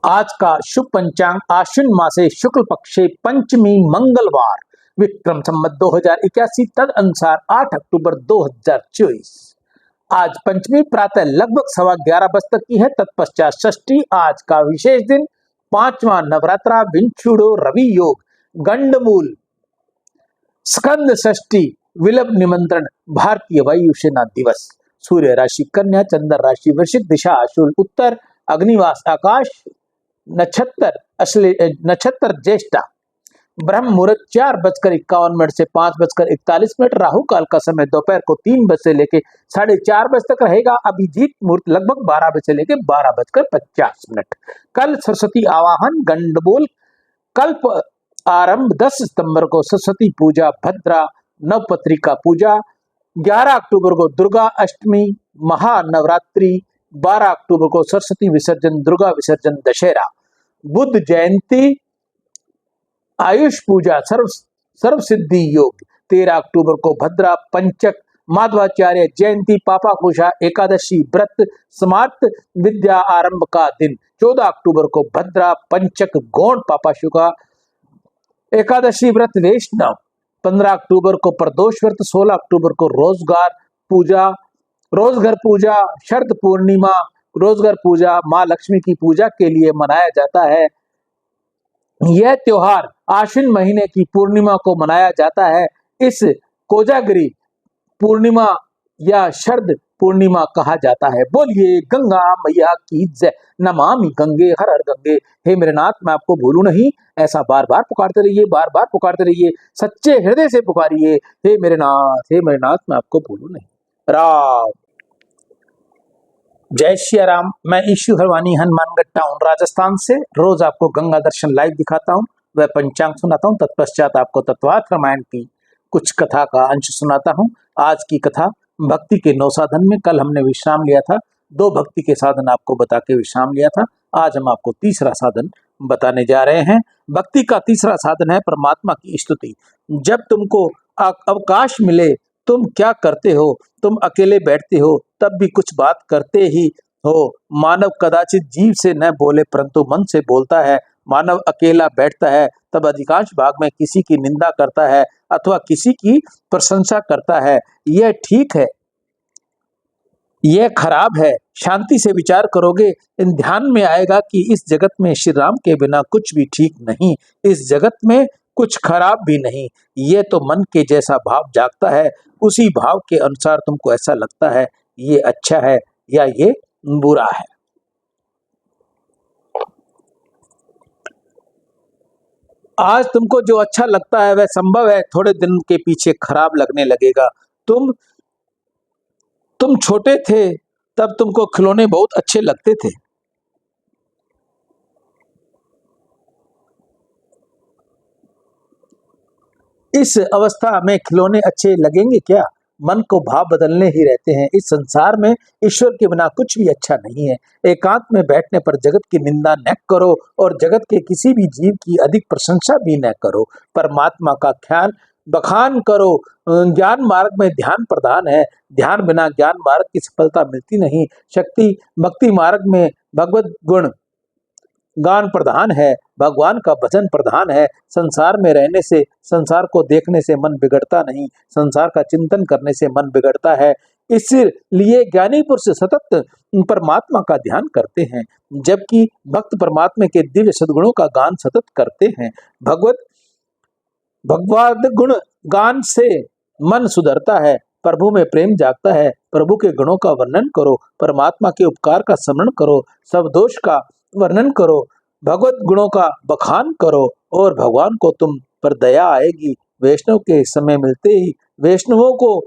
आज का शुभ पंचांग आश्विन मासे शुक्ल पक्षे पंचमी मंगलवार विक्रम संवत 2081 तद अनुसार 8 अक्टूबर 2024। आज पंचमी प्रातः लगभग 11:15 तक की है। तत्पश्चात षष्ठी। आज का विशेष दिन पांचवा नवरात्रा विंचुड़ो रवि योग गंडमूल स्कंद षष्ठी विलंब निमंत्रण भारतीय वायुसेना दिवस। सूर्य राशि कन्या, चंद्र राशि वृश्चिक, दिशा अशूल उत्तर, अग्निवास आकाश, नक्षत्र ज्येष्ठा, ब्रह्म मुहूर्त 4:51 से 5:41, राहु काल का समय दोपहर को 3 बजे से लेके 4:30 तक रहेगा। अभिजीत मुहूर्त लगभग 12 बजे से लेके 12:50। कल सरस्वती आवाहन गंडमूल कल्प आरंभ 10 सितंबर को सरस्वती पूजा, भद्रा नवपत्रिका पूजा, 11 अक्टूबर को दुर्गा अष्टमी, महानवरात्रि, 12 अक्टूबर को सरस्वती विसर्जन, दुर्गा विसर्जन, दशहरा, बुद्ध जयंती, आयुष पूजा, सर्व सिद्धि योग, 13 अक्टूबर को भद्रा पंचक, माधवाचार्य जयंती, पापा कुशा एकादशी व्रत समाप्त, विद्या आरंभ का दिन 14 अक्टूबर को भद्रा पंचक गौण पापा शुका एकादशी व्रत वैष्णव, 15 अक्टूबर को प्रदोष व्रत, 16 अक्टूबर को रोजगर पूजा, शरद पूर्णिमा, रोजगर पूजा माँ लक्ष्मी की पूजा के लिए मनाया जाता है। यह त्योहार आश्विन महीने की पूर्णिमा को मनाया जाता है। इस कोजागिरी पूर्णिमा या शरद पूर्णिमा कहा जाता है। बोलिए गंगा मैया की जय। नमामि गंगे हर हर गंगे। हे मेरे नाथ, मैं आपको भूलूं नहीं, ऐसा बार बार पुकारते रहिए, बार बार पुकारते रहिए, सच्चे हृदय से पुकारिए। हे मेरे नाथ, हे मेरे नाथ, मैं आपको भूलूं नहीं। राम जय श्री राम। मैं ईशु हरवानी हनुमानगढ़ टाउन राजस्थान से रोज आपको गंगा दर्शन लाइव दिखाता हूँ, वह पंचांग सुनाता हूँ। तत्पश्चात आपको तत्वार्थ रामायण की कुछ कथा का अंश सुनाता हूँ। आज की कथा भक्ति के 9 साधन में कल हमने विश्राम लिया था। 2 भक्ति के साधन आपको बता के विश्राम लिया था। आज हम आपको तीसरा साधन बताने जा रहे हैं। भक्ति का तीसरा साधन है परमात्मा की स्तुति। जब तुमको अवकाश मिले तुम क्या करते हो? तुम अकेले बैठते हो तब भी कुछ बात करते ही हो। मानव कदाचित जीव से न बोले परंतु मन से बोलता है। मानव अकेला बैठता है तब अधिकांश भाग में किसी की निंदा करता है अथवा किसी की प्रशंसा करता है। यह ठीक है, यह खराब है। शांति से विचार करोगे इन ध्यान में आएगा कि इस जगत में श्री राम के बिना कुछ भी ठीक नहीं, इस जगत में कुछ खराब भी नहीं। ये तो मन के जैसा भाव जागता है, उसी भाव के अनुसार तुमको ऐसा लगता है ये अच्छा है या ये बुरा है। आज तुमको जो अच्छा लगता है वह संभव है थोड़े दिन के पीछे खराब लगने लगेगा। तुम छोटे थे तब तुमको खिलौने बहुत अच्छे लगते थे। इस अवस्था में खिलौने अच्छे लगेंगे क्या? मन को भाव बदलने ही रहते हैं। इस संसार में ईश्वर के बिना कुछ भी अच्छा नहीं है। एकांत में बैठने पर जगत की निंदा न करो और जगत के किसी भी जीव की अधिक प्रशंसा भी न करो। परमात्मा का ख्याल बखान करो। ज्ञान मार्ग में ध्यान प्रधान है। ध्यान बिना ज्ञान मार्ग की सफलता मिलती नहीं। शक्ति भक्ति मार्ग में भगवत गुण गान प्रधान है, भगवान का भजन प्रधान है। संसार में रहने से, संसार को देखने से मन बिगड़ता नहीं, संसार का चिंतन करने से मन बिगड़ता है। इसलिए ज्ञानी पुरुष सतत परमात्मा का ध्यान करते हैं, जबकि भक्त परमात्मा के दिव्य सद्गुणों का गान सतत करते हैं। भगवद गुण गान से मन सुधरता है, प्रभु में प्रेम जागता है। प्रभु के गुणों का वर्णन करो, परमात्मा के उपकार का स्मरण करो, सब दोष का वर्णन करो, भगवत गुणों का बखान करो और भगवान को तुम पर दया आएगी। वैष्णवों को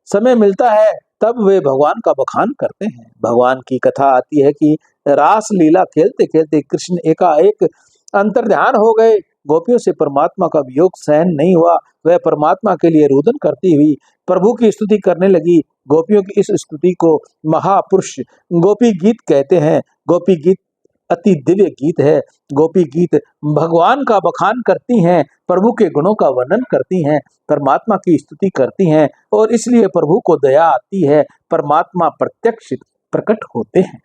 समय मिलता है तब वे भगवान का बखान करते हैं। भगवान की कथा आती है कि रास लीला खेलते खेलते कृष्ण एकाएक अंतर्ध्यान हो गए। गोपियों से परमात्मा का वियोग सहन नहीं हुआ। वह परमात्मा के लिए रुदन करती हुई प्रभु की स्तुति करने लगी। गोपियों की इस स्तुति को महापुरुष गोपी गीत कहते हैं। गोपी गीत अति दिव्य गीत है। गोपी गीत भगवान का बखान करती हैं, प्रभु के गुणों का वर्णन करती हैं, परमात्मा की स्तुति करती हैं और इसलिए प्रभु को दया आती है। परमात्मा प्रत्यक्ष प्रकट होते हैं।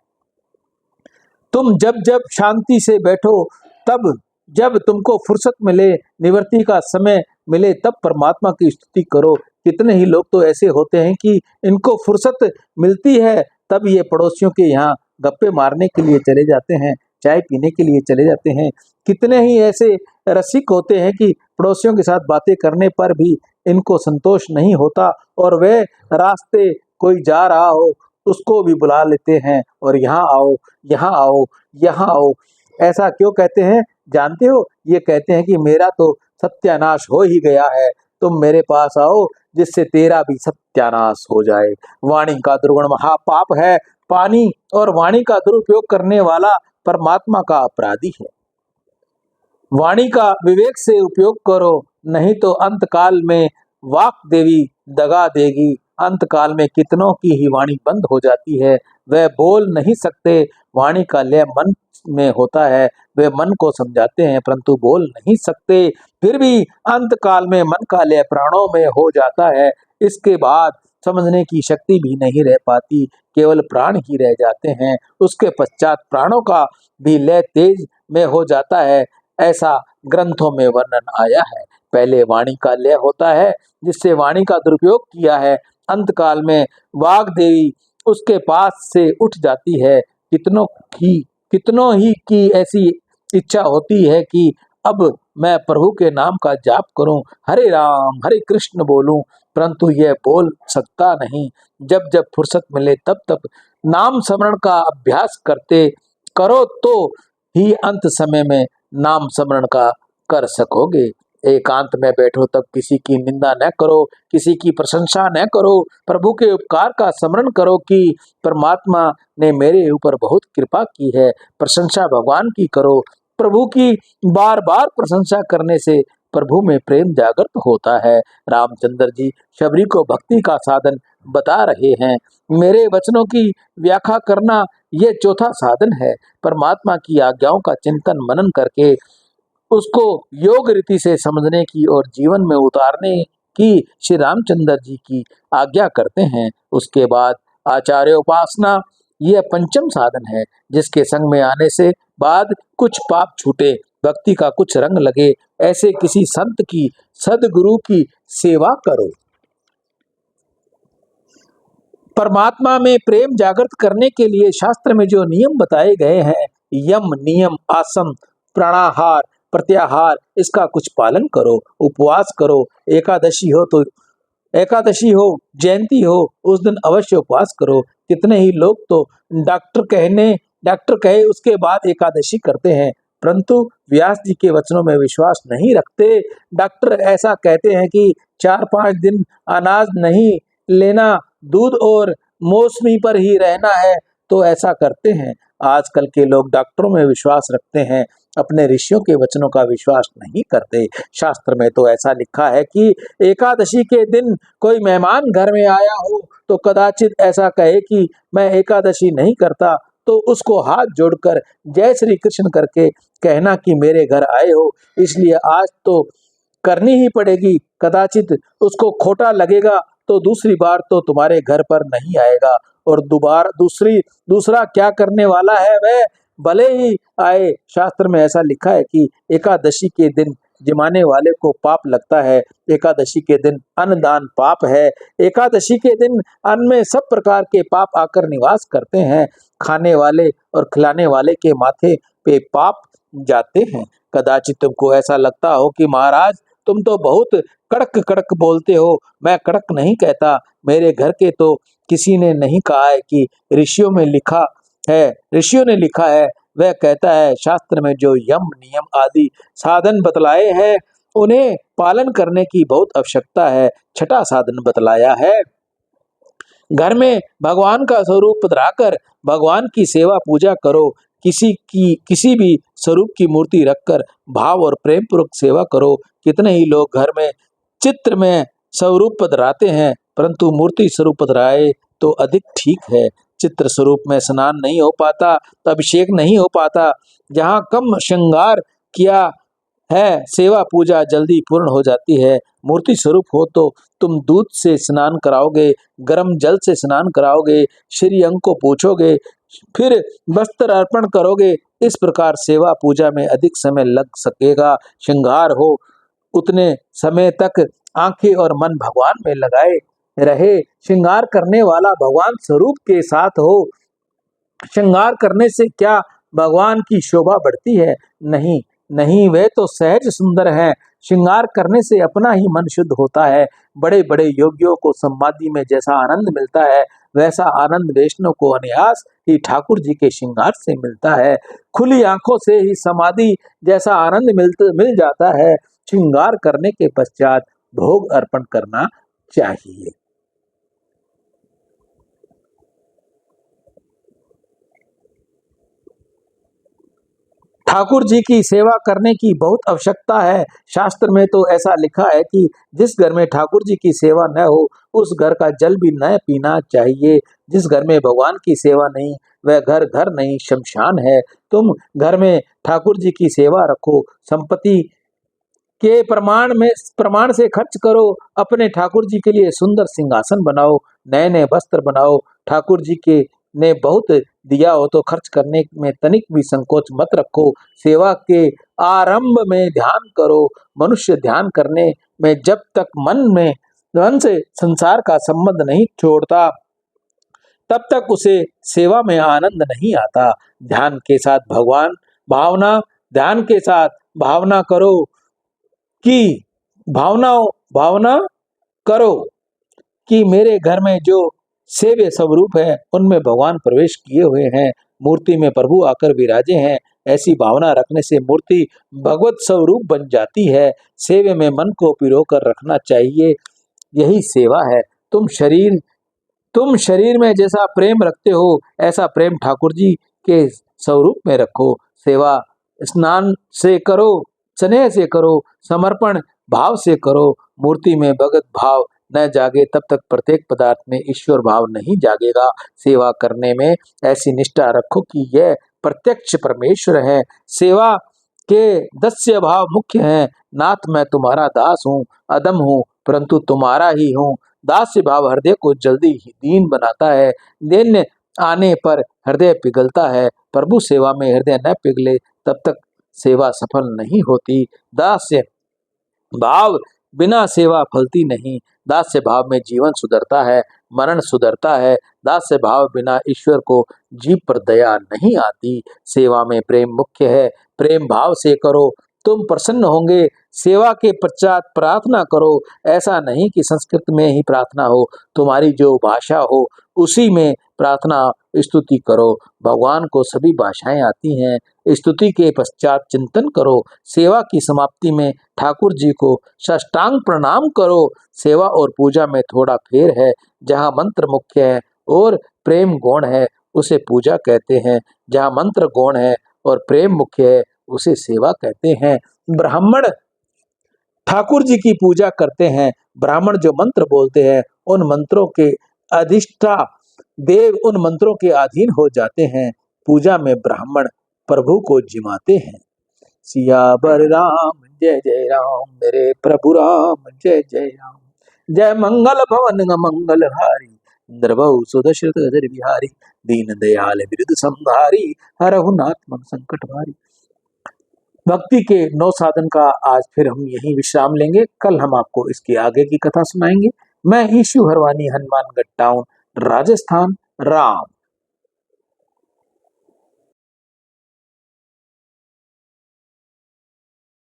तुम जब जब शांति से बैठो, तब जब तुमको फुर्सत मिले, निवृत्ति का समय मिले, तब परमात्मा की स्तुति करो। कितने ही लोग तो ऐसे होते हैं कि इनको फुर्सत मिलती है तब ये पड़ोसियों के यहाँ गप्पे मारने के लिए चले जाते हैं, चाय पीने के लिए चले जाते हैं। कितने ही ऐसे रसिक होते हैं कि पड़ोसियों के साथ बातें करने पर भी इनको संतोष नहीं होता और वे रास्ते कोई जा रहा हो उसको भी बुला लेते हैं और यहाँ आओ, यहाँ आओ, यहाँ आओ। ऐसा क्यों कहते हैं जानते हो? ये कहते हैं कि मेरा तो सत्यानाश हो ही गया है, तुम मेरे पास आओ जिससे तेरा भी सत्यानाश हो जाए। वाणी का दुर्गुण महापाप है। पानी और वाणी का दुरुपयोग करने वाला परमात्मा का अपराधी है। वाणी का विवेक से उपयोग करो, नहीं तो अंत काल में वाक देवी दगा देगी। अंत काल में कितनों की ही वाणी बंद हो जाती है, वह बोल नहीं सकते। वाणी का लय मन में होता है, वे मन को समझाते हैं परंतु बोल नहीं सकते। फिर भी अंत काल में मन का लय प्राणों में हो जाता है। इसके बाद समझने की शक्ति भी नहीं रह पाती, केवल प्राण ही रह जाते हैं। उसके पश्चात प्राणों का भी लय तेज में हो जाता है, ऐसा ग्रंथों में वर्णन आया है। पहले वाणी का लय होता है जिससे वाणी का दुरुपयोग किया है, अंत काल में वाग देवी उसके पास से उठ जाती है। कितनों ही की ऐसी इच्छा होती है कि अब मैं प्रभु के नाम का जाप करूं, हरे राम हरे कृष्ण बोलूं, परंतु यह बोल सकता नहीं। जब जब फुर्सत मिले तब तब नाम स्मरण का अभ्यास करते करो तो ही अंत समय में नाम स्मरण का कर सकोगे। एकांत में बैठो तब किसी की निंदा न करो, किसी की प्रशंसा न करो, प्रभु के उपकार का स्मरण करो कि परमात्मा ने मेरे ऊपर बहुत कृपा की है। प्रशंसा भगवान की करो। प्रभु की बार बार प्रशंसा करने से प्रभु में प्रेम जागृत होता है। रामचंद्र जी शबरी को भक्ति का साधन बता रहे हैं। मेरे वचनों की व्याख्या करना ये चौथा साधन है। परमात्मा की आज्ञाओं का चिंतन मनन करके उसको योग रीति से समझने की और जीवन में उतारने की श्री रामचंद्र जी की आज्ञा करते हैं। उसके बाद आचार्य उपासना यह पंचम साधन है, जिसके संग में आने से बाद कुछ पाप छूटे, भक्ति का कुछ रंग लगे, ऐसे किसी संत की सदगुरु की सेवा करो। परमात्मा में प्रेम जागृत करने के लिए शास्त्र में जो नियम बताए गए हैं, यम नियम आसन प्राणाहार प्रत्याहार, इसका कुछ पालन करो। उपवास करो, एकादशी हो तो एकादशी हो जयंती हो उस दिन अवश्य उपवास करो। कितने ही लोग तो डॉक्टर कहे उसके बाद एकादशी करते हैं, परंतु व्यास जी के वचनों में विश्वास नहीं रखते। डॉक्टर ऐसा कहते हैं कि 4-5 दिन अनाज नहीं लेना, दूध और मौसमी पर ही रहना है, तो ऐसा करते हैं। आजकल के लोग डॉक्टरों में विश्वास रखते हैं, अपने ऋषियों के वचनों का विश्वास नहीं करते। शास्त्र में तो ऐसा लिखा है कि एकादशी के दिन कोई मेहमान घर में आया हो तो कदाचित ऐसा कहे कि मैं एकादशी नहीं करता, तो उसको हाथ जोड़कर जय श्री कृष्ण करके कहना कि मेरे घर आए हो, इसलिए आज तो करनी ही पड़ेगी। कदाचित उसको खोटा लगेगा तो दूसरी बार तो तुम्हारे घर पर नहीं आएगा, और दूसरा क्या करने वाला है वह भले ही आए। शास्त्र में ऐसा लिखा है कि एकादशी के दिन जिमाने वाले को पाप लगता है। एकादशी के दिन अन्नदान पाप है। एकादशी के दिन अन्न में सब प्रकार के पाप आकर निवास करते हैं। खाने वाले और खिलाने वाले के माथे पे पाप जाते हैं। कदाचित तुमको ऐसा लगता हो कि महाराज तुम तो बहुत कड़क कड़क बोलते हो। मैं कड़क नहीं कहता, मेरे घर के तो किसी ने नहीं कहा है कि ऋषियों ने लिखा है। वह कहता है शास्त्र में जो यम नियम आदि साधन बतलाए हैं उन्हें पालन करने की बहुत आवश्यकता है। छठा साधन बतलाया है, घर में भगवान का स्वरूप धराकर भगवान की सेवा पूजा करो। किसी भी स्वरूप की मूर्ति रखकर भाव और प्रेम पूर्वक सेवा करो। कितने ही लोग घर में चित्र में स्वरूप धराते हैं, परंतु मूर्ति स्वरूप धराए तो अधिक ठीक है। चित्र स्वरूप में स्नान नहीं हो पाता तो अभिषेक नहीं हो पाता। जहाँ कम श्रृंगार किया है सेवा पूजा जल्दी पूर्ण हो जाती है। मूर्ति स्वरूप हो तो तुम दूध से स्नान कराओगे, गर्म जल से स्नान कराओगे, श्री अंग को पूछोगे, फिर वस्त्र अर्पण करोगे। इस प्रकार सेवा पूजा में अधिक समय लग सकेगा। श्रृंगार हो उतने समय तक आंखें और मन भगवान में लगाए रहे। श्रृंगार करने वाला भगवान स्वरूप के साथ हो। श्रृंगार करने से क्या भगवान की शोभा बढ़ती है? नहीं नहीं, वे तो सहज सुंदर हैं। श्रृंगार करने से अपना ही मन शुद्ध होता है। बड़े बड़े योगियों को समाधि में जैसा आनंद मिलता है, वैसा आनंद वैष्णव को अनायास ही ठाकुर जी के श्रृंगार से मिलता है। खुली आंखों से ही समाधि जैसा आनंद मिल जाता है। श्रृंगार करने के पश्चात भोग अर्पण करना चाहिए। ठाकुर जी की सेवा करने की बहुत आवश्यकता है। शास्त्र में तो ऐसा लिखा है कि जिस घर में ठाकुर जी की सेवा न हो, उस घर का जल भी न पीना चाहिए। जिस घर में भगवान की सेवा नहीं, वह घर घर नहीं, शमशान है। तुम घर में ठाकुर जी की सेवा रखो, संपत्ति के प्रमाण से खर्च करो। अपने ठाकुर जी के लिए सुंदर सिंहासन बनाओ, नए नए वस्त्र बनाओ। ठाकुर जी के ने बहुत दिया हो तो खर्च करने में तनिक भी संकोच मत रखो। सेवा के आरंभ में ध्यान करो। मनुष्य ध्यान करने में जब तक मन से संसार का संबंध नहीं छोड़ता, तब तक उसे सेवा में आनंद नहीं आता। ध्यान के साथ भगवान भावना ध्यान के साथ भावना करो कि भावना भावना करो कि मेरे घर में जो सेव्य स्वरूप है, उनमें भगवान प्रवेश किए हुए हैं। मूर्ति में प्रभु आकर विराजे हैं। ऐसी भावना रखने से मूर्ति भगवत स्वरूप बन जाती है। सेवे में मन को पिरो कर रखना चाहिए, यही सेवा है। तुम शरीर में जैसा प्रेम रखते हो, ऐसा प्रेम ठाकुर जी के स्वरूप में रखो। सेवा स्नान से करो, स्नेह से करो, समर्पण भाव से करो। मूर्ति में भगत भाव न जागे तब तक प्रत्येक पदार्थ में ईश्वर भाव नहीं जागेगा। सेवा करने में ऐसी निष्ठा रखो कि यह प्रत्यक्ष परमेश्वर है। सेवा के दस्य भाव मुख्य हैं। नाथ मैं तुम्हारा दास हूँ, अदम हूँ, परंतु तुम्हारा ही हूँ। दास्य भाव हृदय को जल्दी ही दीन बनाता है। दिन आने पर हृदय पिघलता है। प्रभु सेवा में हृदय न पिघले तब तक सेवा सफल नहीं होती। दास्य भाव बिना सेवा फलती नहीं। दास्य भाव में जीवन सुधरता है, मरण सुधरता है। दास्य भाव बिना ईश्वर को जीव पर दया नहीं आती। सेवा में प्रेम मुख्य है। प्रेम भाव से करो, तुम प्रसन्न होंगे। सेवा के पश्चात प्रार्थना करो। ऐसा नहीं कि संस्कृत में ही प्रार्थना हो, तुम्हारी जो भाषा हो उसी में प्रार्थना स्तुति करो। भगवान को सभी भाषाएं आती हैं। स्तुति के पश्चात चिंतन करो। सेवा की समाप्ति में ठाकुर जी को साष्टांग प्रणाम करो। सेवा और पूजा में थोड़ा फेर है। जहाँ मंत्र मुख्य है और प्रेम गौण है, उसे पूजा कहते हैं। जहाँ मंत्र गौण है और प्रेम मुख्य है, उसे सेवा कहते हैं। ब्राह्मण ठाकुर जी की पूजा करते हैं। ब्राह्मण जो मंत्र बोलते हैं, उन मंत्रों के अधिष्ठा देव उन मंत्रों के अधीन हो जाते हैं। पूजा में ब्राह्मण प्रभु को जिमाते हैं। सियावर राम जय जय राम, मेरे प्रभु राम जय जय राम। जय मंगल भवन मंगल हारी, इंद्रभव सुदशरथ अधर बिहारी। दीन दयाल बिरुद संहारी, हरहु नाथ मन संकट भारी। भक्ति के 9 साधन का आज फिर हम यही विश्राम लेंगे। कल हम आपको इसके आगे की कथा सुनाएंगे। मैं ईशु हरवानी, हनुमानगढ़ टाउन, राजस्थान। राम।